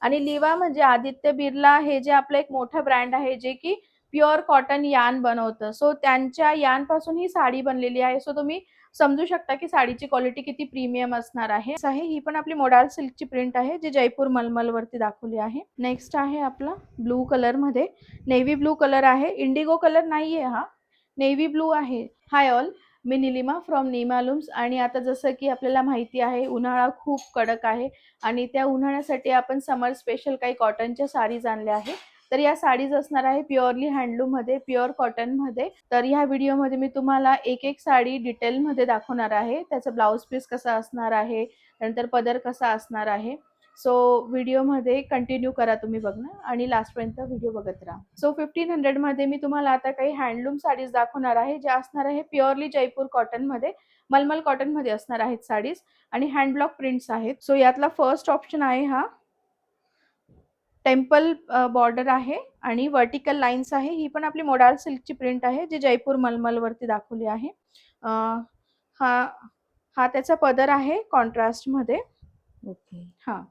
आणि लिवा म्हणजे आदित्य बिर्ला हे जे आपलं एक मोठं ब्रँड आहे जे की प्युअर कॉटन यान बनवतं. सो त्यांच्या यान पासून ही साडी बनलेली आहे. सो तुम्ही समजू शकता की साडीची क्वालिटी किती प्रीमियम असणार आहे. ही पण आपली मोडाल सिल्कची प्रिंट आहे जी जयपूर मलमल वरती दाखवली आहे. नेक्स्ट आहे आपला ब्लू कलर मध्ये, नेव्ही ब्लू कलर आहे, इंडिगो कलर नाहीये हा, नेव्ही ब्लू आहे. हाय ऑल, मी निलिमा फ्रॉम निमालूम्स. आणि आता जसं की आपल्याला माहिती आहे उन्हाळा खूप कडक आहे आणि त्या उन्हाळ्यासाठी आपण समर स्पेशल काही कॉटनच्या साडीज आणल्या आहे. तर या साडीज असणार आहे प्युअरली हँडलूम मध्ये, प्युअर कॉटन मध्ये. तर ह्या व्हिडिओमध्ये मी तुम्हाला एक एक साडी डिटेल मध्ये दाखवणार आहे. त्याचं ब्लाउज पीस कसा असणार आहे, नंतर पदर कसा असणार आहे. सो व्हिडिओमध्ये कंटिन्यू करा तुम्ही बघणं आणि लास्टपर्यंत व्हिडिओ बघत राहा. सो 1500 मध्ये मी तुम्हाला आता काही हँडलूम साडीज दाखवणार आहे ज्या असणार आहे प्युअरली जयपूर कॉटन मध्ये, मलमल कॉटन मध्ये असणार आहेत साडीज आणि हँड ब्लॉक प्रिंट्स आहेत. सो यातला फर्स्ट ऑप्शन आहे हा टेम्पल बॉर्डर आहे आणि वर्टिकल लाईन्स आहे. ही पण आपली मोडाल सिल्कची प्रिंट आहे जी जयपूर मलमल वरती दाखवली आहे. हा हा त्याचा पदर आहे कॉन्ट्रास्ट मध्ये. ओके. हा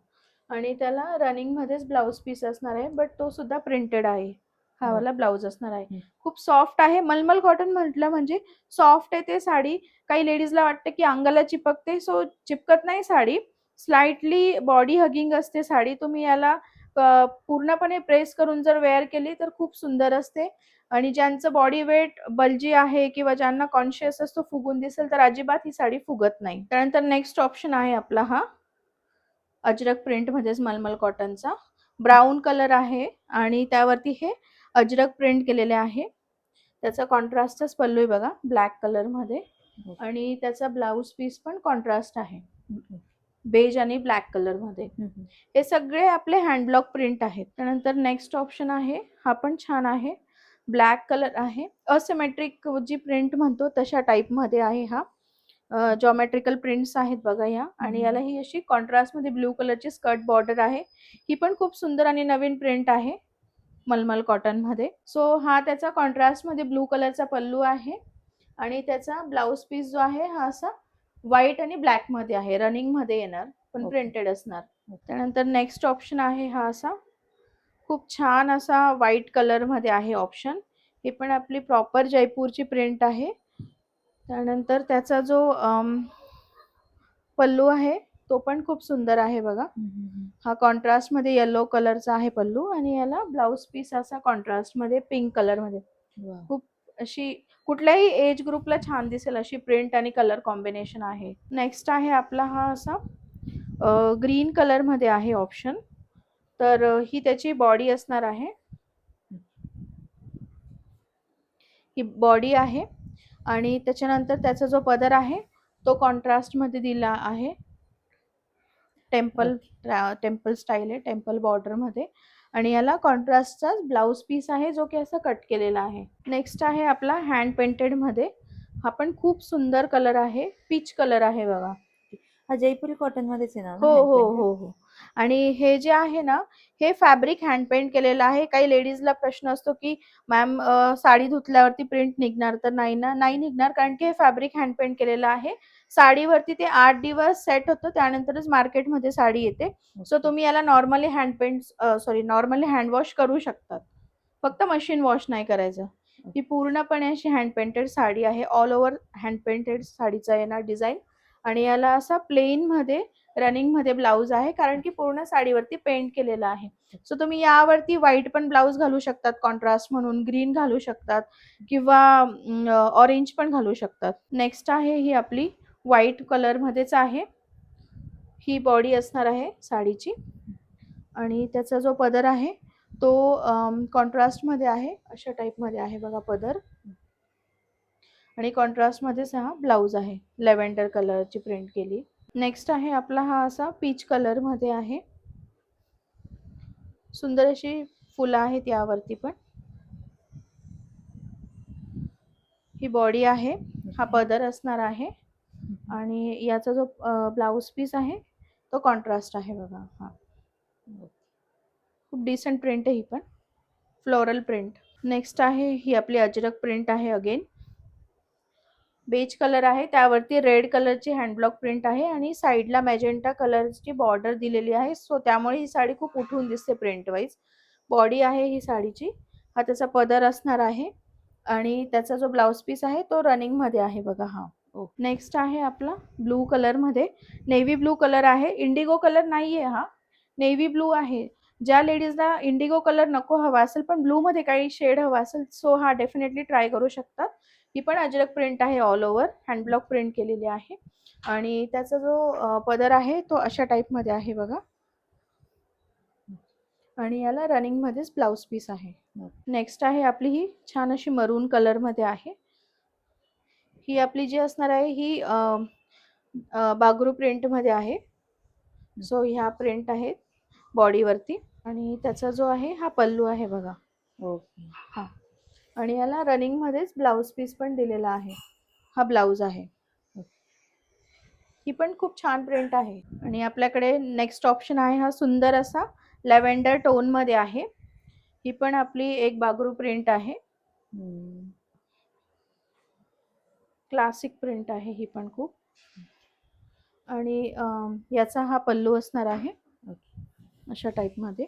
आणि त्याला रनिंग मध्येच ब्लाउज पीस असणार आहे बट तो सुद्धा प्रिंटेड आहे. हा वाला ब्लाउज असणार आहे. खूप सॉफ्ट आहे. मलमल कॉटन म्हटलं म्हणजे सॉफ्ट आहे ते साडी. काही लेडीजला वाटतं की अंगाला चिपकते, सो चिपकत नाही साडी. स्लाइटली बॉडी हगिंग असते साडी. तुम्ही याला पूर्णपणे प्रेस करून जर वेअर केली तर खूप सुंदर असते. आणि ज्यांचं बॉडी वेट बल्जी आहे किंवा ज्यांना कॉन्शियस असतो फुगून दिसेल तर अजिबात ही साडी फुगत नाही. त्यानंतर नेक्स्ट ऑप्शन आहे आपला हा अजरक प्रिंट मध्येच मलमल कॉटनचा ब्राऊन कलर आहे आणि त्यावरती हे अजरक प्रिंट केलेले आहे. त्याचा कॉन्ट्रास्टच पल्लू आहे बघा ब्लॅक कलर मध्ये आणि त्याचा ब्लाउज पीस पण कॉन्ट्रास्ट आहे बेज आणि ब्लॅक कलर मध्ये. हे सगळे आपले हँड ब्लॉक प्रिंट आहेत. त्यानंतर नेक्स्ट ऑप्शन आहे हा पण छान आहे, ब्लॅक कलर आहे. असिमेट्रिक जी प्रिंट म्हणतो तशा टाइप मध्ये आहे हा. जॉमेट्रिकल प्रिंट्स आहेत बघा या. आणि याला ही अशी कॉन्ट्रास्ट मध्ये ब्लू कलरची स्कर्ट बॉर्डर आहे. ही पण खूप सुंदर आणि नवीन प्रिंट आहे मलमल कॉटन मध्ये. सो हा त्याचा कॉन्ट्रास्ट मध्ये ब्लू कलरचा पल्लू आहे आणि त्याचा ब्लाउज पीस जो आहे हा असा व्हाईट आणि ब्लॅक मध्ये आहे, रनिंग मध्ये येणार पण प्रिंटेड असणार. त्यानंतर नेक्स्ट ऑप्शन आहे हा असा खूप छान असा व्हाईट कलर मध्ये आहे ऑप्शन. हे पण आपली प्रॉपर जयपूरची प्रिंट आहे. त्यानंतर त्याचा जो पल्लू आहे तो पण खूप सुंदर आहे बघा. हा कॉन्ट्रास्ट मध्ये येलो कलरचा आहे पल्लू आणि याला ब्लाउज पीस असा कॉन्ट्रास्ट मध्ये पिंक कलर मध्ये. खूप अशी कुठल्याही एज ग्रुपला छान दिसेल अशी प्रिंट आणि कलर कॉम्बिनेशन आहे. नेक्स्ट आहे आपला हा असा ग्रीन कलर मध्ये आहे ऑप्शन. तर ही त्याची बॉडी असणार आहे. ही बॉडी आहे आणि त्याच्यानंतर त्याचा जो पदर आहे तो कॉन्ट्रास्ट मध्ये दिला आहे. टेम्पल स्टाईल आहे, टेम्पल बॉर्डर मध्ये. आणि याला कॉन्ट्रास्टचा ब्लाउज पीस आहे जो की असं कट केलेला आहे. नेक्स्ट आहे आपला हँड पेंटेड मध्ये. हा पण खूप सुंदर कलर आहे, पीच कलर आहे बघा. हा जयपुरी कॉटन मध्येच येणार हो हो हो हो. आणि हे जे आहे ना हे फॅब्रिक हँड पेंट केलेलं आहे. काही लेडीजला प्रश्न असतो की मॅम साडी धुतल्यावरती प्रिंट निघणार, तर नाही ना, नाही निघणार कारण की हे फॅब्रिक हँड पेंट केलेलं आहे. साडीवरती ते 8 दिवस सेट होतं त्यानंतरच मार्केटमध्ये साडी येते. सो तुम्ही याला नॉर्मली नॉर्मली हँड वॉश करू शकतात, फक्त मशीन वॉश नाही करायचं. ही पूर्णपणे अशी हँड पेंटेड साडी आहे, ऑल ओव्हर हँड पेंटेड साडीचा येणार डिझाईन. आणि याला असा प्लेन मध्ये रनिंग मध्ये ब्लाउज आहे कारण की पूर्ण साडीवरती पेंट केलेला आहे. सो तुम्ही यावरती व्हाईट पण ब्लाउज घालू शकतात कॉन्ट्रास्ट म्हणून, ग्रीन घालू शकतात किंवा ऑरेंज पण घालू शकतात. नेक्स्ट आहे ही आपली व्हाईट कलर मध्येच आहे. ही बॉडी असणार आहे साडीची आणि त्याचा जो पदर आहे तो कॉन्ट्रास्ट मध्ये आहे, अशा टाइप मध्ये आहे बघा पदर. आणि कॉन्ट्रास्ट मध्येच हा ब्लाउज आहे, लेव्हेंडर कलरची प्रिंट केली. नेक्स्ट आहे आपला हा असा पीच कलर मध्ये आहे. सुंदर अशी फुलं आहेत यावरती पण. ही बॉडी आहे, हा पदर असणार आहे आणि याचा जो ब्लाउज पीस आहे तो कॉन्ट्रास्ट आहे बघा. हा खूप डिसेंट प्रिंट आहे ही पण, फ्लोरल प्रिंट. नेक्स्ट आहे ही आपली अजरक प्रिंट आहे अगेन. बेज कलर आहे, त्यावरती रेड कलरची हँडब्लॉक प्रिंट आहे आणि साईडला मॅजेंटा कलरची बॉर्डर दिलेली आहे. सो त्यामुळे ही साडी खूप उठून दिसते प्रिंट वाईज. बॉडी आहे ही साडीची. हा त्याचा पदर असणार आहे आणि त्याचा जो ब्लाउज पीस आहे तो रनिंग मध्ये आहे बघा हा. नेक्स्ट आहे आपला ब्लू कलर मध्ये. नेव्ही ब्लू कलर आहे, इंडिगो कलर नाहीये हा, नेव्ही ब्लू आहे. ज्या लेडीजला इंडिगो कलर नको हवा असेल पण ब्लू मध्ये काही शेड हवा असेल सो हा डेफिनेटली ट्राय करू शकतात. ही पण अजरक प्रिंट आहे, ऑल ओव्हर हँडब्लॉक प्रिंट केलेली आहे आणि त्याचा जो पदर आहे तो अशा टाइप मध्ये आहे बघा आणि याला रनिंग मध्येच ब्लाउज पीस आहे. नेक्स्ट आहे आपली ही छान अशी मरून कलर मध्ये आहे. ही आपली जी असणार आहे ही बागरू प्रिंट मध्ये आहे. सो ह्या प्रिंट आहेत बॉडीवरती आणि त्याचा जो आहे हा पल्लू आहे बघा. ओके. हा आणि याला रनिंग मध्येच ब्लाउज पीस पण दिलेला आहे. हा ब्लाउज आहे. ही पण खूप छान प्रिंट आहे. आणि आपल्याकडे नेक्स्ट ऑप्शन आहे हा सुंदर असा लॅव्हेंडर टोन मध्ये आहे. ही पण आपली एक बागरू प्रिंट आहे. क्लासिक प्रिंट आहे ही पण खूप. आणि याचा हा पल्लू असणार आहे अशा टाइप मध्ये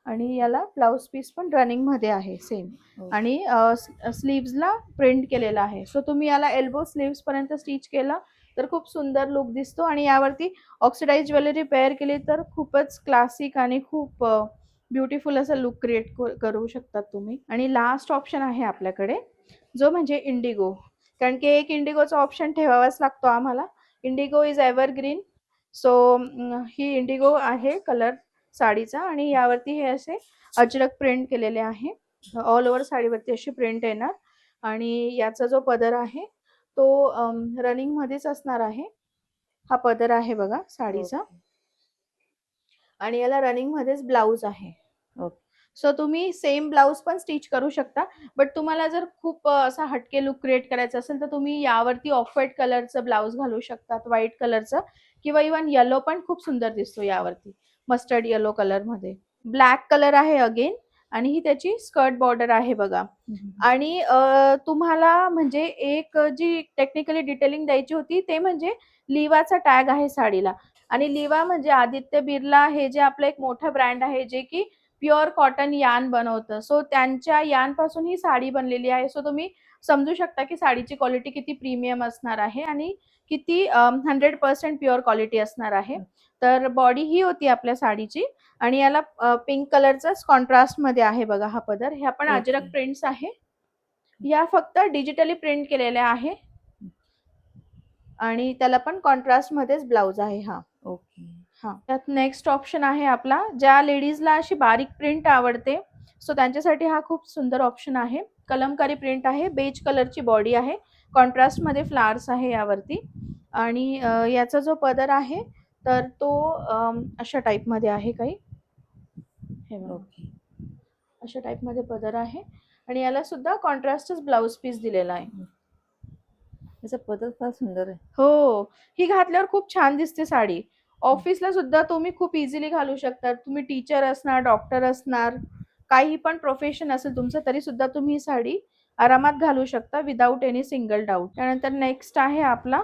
आणि याला ब्लाउज पीस पण रनिंग मध्ये आहे सेम आणि स्लीव्सला प्रिंट केलेला आहे. सो तुम्ही याला एल्बो स्लीव्स पर्यंत स्टिच केला तर खूप सुंदर लुक दिसतो आणि यावरती ऑक्सिडाइज ज्वेलरी पेअर केली तर खूपच क्लासिक आणि खूप ब्युटिफुल असा लुक क्रिएट करू शकतात तुम्ही. आणि लास्ट ऑप्शन आहे आपल्याकडे जो म्हणजे इंडिगो, कारण की एक इंडिगोचा ऑप्शन ठेवावाच लागतो आम्हाला. Indigo is evergreen. So he Indigo आहे कलर साडीचा आणि यावरती हे असे अजरक प्रिंट केलेले आहे. ऑल ओव्हर साडीवरती अशी प्रिंट येणार आणि याचा जो पदर आहे तो रनिंग मध्येच असणार आहे. हा पदर आहे बघा साडीचा आणि याला रनिंग मध्येच ब्लाउज आहे. सो तुम्ही सेम ब्लाउज पण स्टिच करू शकता, बट तुम्हाला जर खूप असा हटके लुक क्रिएट करायचा असेल तर तुम्ही यावरती ऑफ व्हाईट कलरचं ब्लाउज घालू शकतात, व्हाईट कलरचं किंवा इव्हन येलो पण खूप सुंदर दिसतो यावरती, मस्टर्ड येलो कलर मध्ये. ब्लॅक कलर आहे अगेन आणि ही त्याची स्कर्ट बॉर्डर आहे बघा. आणि तुम्हाला म्हणजे एक जी टेक्निकली डिटेलिंग द्यायची होती ते म्हणजे लिवाचा टॅग आहे साडीला. आणि लिवा म्हणजे आदित्य बिर्ला हे जे आपलं एक मोठं ब्रँड आहे जे की प्युअर कॉटन यान बनवतं. सो त्यांच्या यान पासून ही साडी बनलेली आहे. सो तुम्ही समजू शकता की साडीची क्वालिटी किती प्रीमियम असणार आहे आणि किती 100% प्युअर क्वालिटी असणार आहे. तर बॉडी ही होती आपल्या साडीची आणि याला पिंक कलरचा कॉन्ट्रास्ट मध्ये आहे बघा हा पदर. ह्या पण अजरक प्रिंट्स आहे. या फक्त डिजिटली प्रिंट केलेल्या आहे आणि त्याला पण कॉन्ट्रास्ट मध्येच ब्लाउज आहे हा. ओके. हा त्यात नेक्स्ट ऑप्शन आहे आपला ज्या लेडीजला अशी बारीक प्रिंट आवडते सो त्यांच्यासाठी हा खूप सुंदर ऑप्शन आहे. कलमकारी प्रिंट आहे, बेज कलरची बॉडी आहे, कॉन्ट्रास्ट मध्ये फ्लावर्स आहे यावरती आणि याचा जो पदर आहे तर तो अशा टाइप मध्ये आहे काही हे बघा. अशा टाइप मध्ये पदर आहे आणि याला सुद्धा कॉन्ट्रास्टच ब्लाउज पीस दिलेला आहे. याचा पदर फार सुंदर आहे. हो, ही घातल्यावर खूप छान दिसते साडी. ऑफिसला सुद्धा तुम्ही खूप इझिली घालू शकता. तुम्ही टीचर असणार, डॉक्टर असणार, काही पण प्रोफेशन असेल तुमचं तरी सुद्धा तुम्ही ही साडी आरामात घालू शकता विदाउट एनी सिंगल डाऊट. त्यानंतर नेक्स्ट आहे आपला,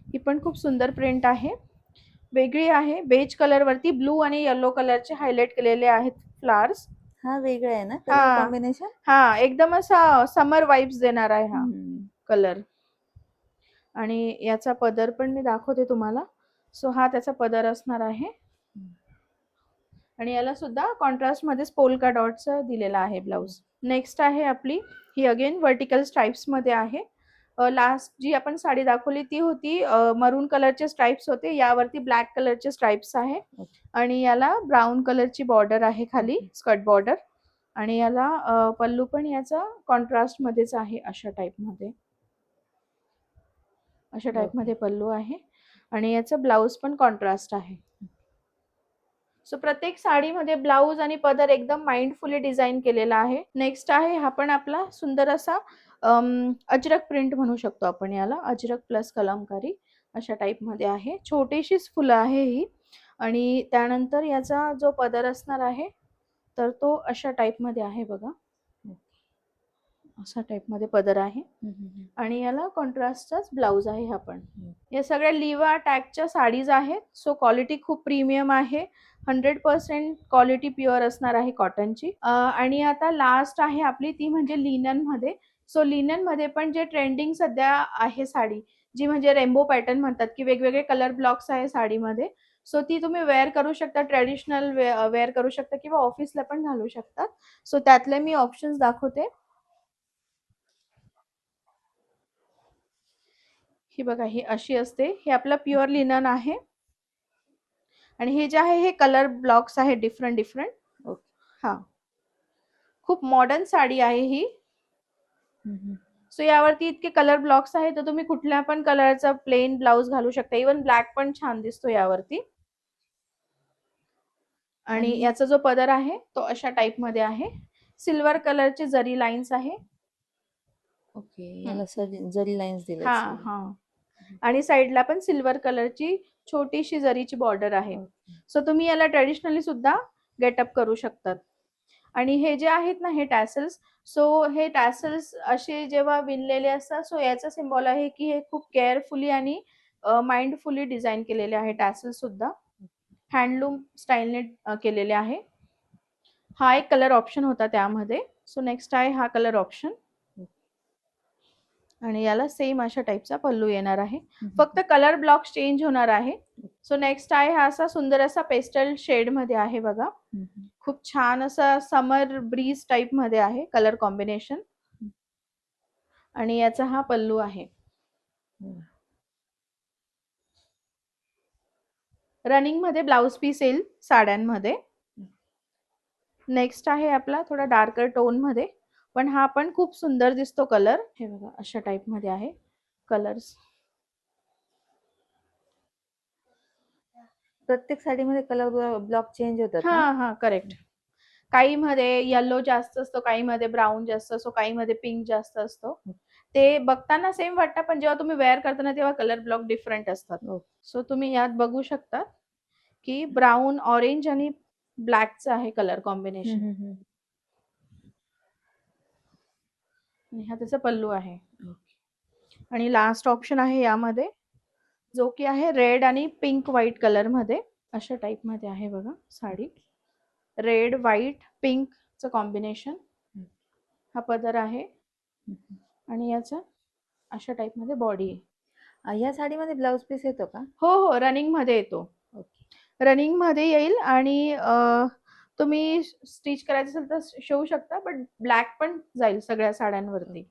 ही पण खूप सुंदर प्रिंट आहे, वेगळी आहे. बेज कलर वरती ब्लू आणि येलो कलरचे हायलाइट केलेले आहेत फ्लावर्स. हा वेगळा आहे ना कलर कॉम्बिनेशन? हा एकदम असा समर वाइब्स देणार आहे हा कलर. आणि याचा पदर पण मी दाखवते तुम्हाला. सो हा त्याचा पदर असणार आहे आणि याला सुद्धा कॉन्ट्रास्ट मध्ये पोल्का डॉट्स दिलेला आहे ब्लाउज. नेक्स्ट आहे आपली ही अगेन वर्टिकल स्ट्राइप्स मध्ये आहे. लास्ट जी आपण साडी दाखवली ती होती मरून कलरचे स्ट्राइप्स होते, यावरती ब्लॅक कलरचे स्ट्राइप्स आहे आणि याला ब्राऊन कलरची बॉर्डर आहे खाली, स्कर्ट बॉर्डर आणि याला पल्लू पण याचा कॉन्ट्रास्ट मध्येच आहे अशा टाइप मध्ये. अशा टाइप मध्ये पल्लू आहे आणि याचा ब्लाउज पण कॉन्ट्रास्ट आहे. सो प्रत्येक साडीमध्ये ब्लाउज आणि पदर एकदम माइंडफुली डिझाईन केलेला आहे. नेक्स्ट आहे हा पण आपला सुंदर असा अजरक प्रिंट म्हणू शकतो आपण याला, अजरक प्लस कलमकारी अशा टाइप मध्ये आहे. छोटीशीच फुलं आहे ही आणि त्यानंतर याचा जो पदर असणार आहे तर तो अशा टाइप मध्ये आहे बघा. असा टाइप मध्ये पदर आहे आणि याला कॉन्ट्रास्टचाच ब्लाउज आहे हा पण. या सगळ्या लिवा टॅगच्या साडीज आहेत. सो क्वालिटी खूप प्रीमियम आहे. 100% क्वालिटी प्युअर असणार आहे कॉटनची. आणि आता लास्ट आहे आपली ती म्हणजे लिनन मध्ये. सो लिनन मध्ये पण जे ट्रेंडिंग सध्या आहे साडी, जी म्हणजे रेनबो पॅटर्न म्हणतात, की वेगवेगळे कलर ब्लॉक्स आहे साडीमध्ये. सो ती तुम्ही वेअर करू शकता, ट्रेडिशनल वेअर करू शकता किंवा ऑफिसला पण घालू शकतात. सो त्यातले मी ऑप्शन्स दाखवते. ही बघा, ही अशी असते. हे आपलं प्युअर लिनन आहे आणि हे जे आहे हे कलर ब्लॉक्स आहे डिफरंट डिफरंट. हा, खूप मॉडर्न साडी आहे ही. सो यावरती इतके कलर ब्लॉक्स आहे, तर तुम्ही कुठल्या पण कलरचा प्लेन ब्लाउज घालू शकता. इवन ब्लॅक पण छान दिसतो यावरती. आणि याचा जो पदर आहे तो अशा टाइप मध्ये आहे. सिल्वर कलरची जरी लाईन्स आहे. ओके, याला जरी लाईन्स दिल्या. हा हा, आणि साइडला पण सिल्वर कलरची छोटीशी जरीची बॉर्डर आहे. सो तुम्ही याला ट्रेडिशनली सुद्धा गेटअप करू शकतात. आणि हे जे आहेत ना हे टॅसल्स, सो हे टॅसल्स असे जेव्हा विणलेले असतात, सो याचा सिम्बॉल आहे की हे खूप केअरफुली आणि माइंडफुली डिझाईन केलेले आहे. टॅसल्स सुद्धा हँडलूम स्टाईलने केलेले आहे. हा एक कलर ऑप्शन होता त्यामध्ये. सो नेक्स्ट आहे हा कलर ऑप्शन आणि याला सेम अशा टाइपचा पल्लू येणार आहे. फक्त कलर ब्लॉक चेंज होणार आहे. सो नेक्स्ट आहे हा असा सुंदर असा पेस्टल शेड मध्ये आहे बघा. खूप छान असा समर ब्रीज टाइप मध्ये आहे कलर कॉम्बिनेशन आणि याचा हा पल्लू आहे. रनिंग मध्ये ब्लाउज पीस येईल साड्यांमध्ये. नेक्स्ट आहे आपला थोडा डार्कर टोन मध्ये, पण हा पण खूप सुंदर दिसतो कलर. हे बघा अशा टाइप मध्ये आहे कलर्स. प्रत्येक साडीमध्ये कलर ब्लॉक चेंज होतात. हा हा, करेक्ट. काही मध्ये येलो जास्त असतो, काही मध्ये ब्राऊन जास्त असतो, काही मध्ये पिंक जास्त असतो. ते बघताना सेम वाटतं, पण जेव्हा तुम्ही वेअर करताना तेव्हा कलर ब्लॉक डिफरंट असतात. सो तुम्ही यात बघू शकता की ब्राऊन, ऑरेंज आणि ब्लॅकचं आहे कलर कॉम्बिनेशन. हा त्याचा पल्लू आहे. आणि लास्ट ऑप्शन आहे यामध्ये, जो की आहे रेड आणि पिंक व्हाईट कलर मध्ये. अशा टाइप मध्ये आहे बघा साडी. रेड, व्हाईट, पिंक चं कॉम्बिनेशन. हा पदर आहे आणि याचा अशा टाइप मध्ये बॉडी आहे. या साडीमध्ये ब्लाउज पीस येतो का? हो हो, रनिंग मध्ये येतो. रनिंग मध्ये येईल आणि तुम्ही स्टिच करायचं असेल तर शिवू शकता, बट ब्लॅक पण जाईल सगळ्या साड्यांवरती.